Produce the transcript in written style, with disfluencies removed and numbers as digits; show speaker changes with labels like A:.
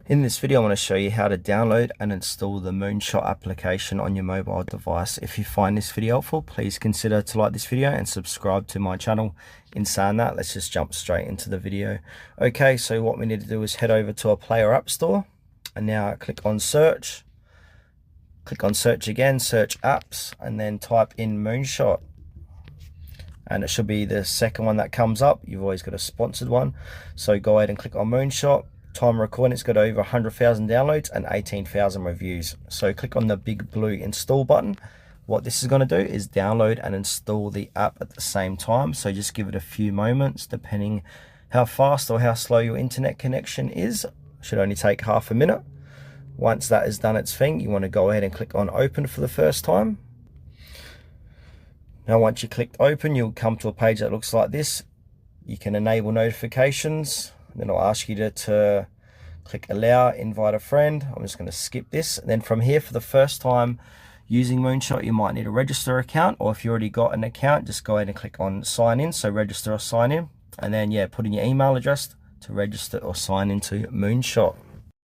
A: In this video, I want to show you how to download and install the Moonshot application on your mobile device. If you find this video helpful, please consider to like this video and subscribe to my channel. In saying that, let's just jump straight into the video. Okay, so what we need to do is head over to our Play or App Store, and now click on search. Click on search again, search apps, and then type in Moonshot. And it should be the second one that comes up. You've always got a sponsored one. So go ahead and click on Moonshot. Time recording, it's got over 100,000 downloads and 18,000 reviews. So click on the big blue install button. What this is going to do is download and install the app at the same time. So just give it a few moments, depending how fast or how slow your internet connection is. Should only take half a minute. Once that has done its thing, you want to go ahead and click on open for the first time. Now once you clicked open, you'll come to a page that looks like this. You can enable notifications. Then I'll ask you to click allow, invite a friend. I'm just going to skip this. And then from here, for the first time using Moonshot, you might need a register account, or if you already got an account, just go ahead and click on sign in. So register or sign in, and then put in your email address to register or sign into Moonshot.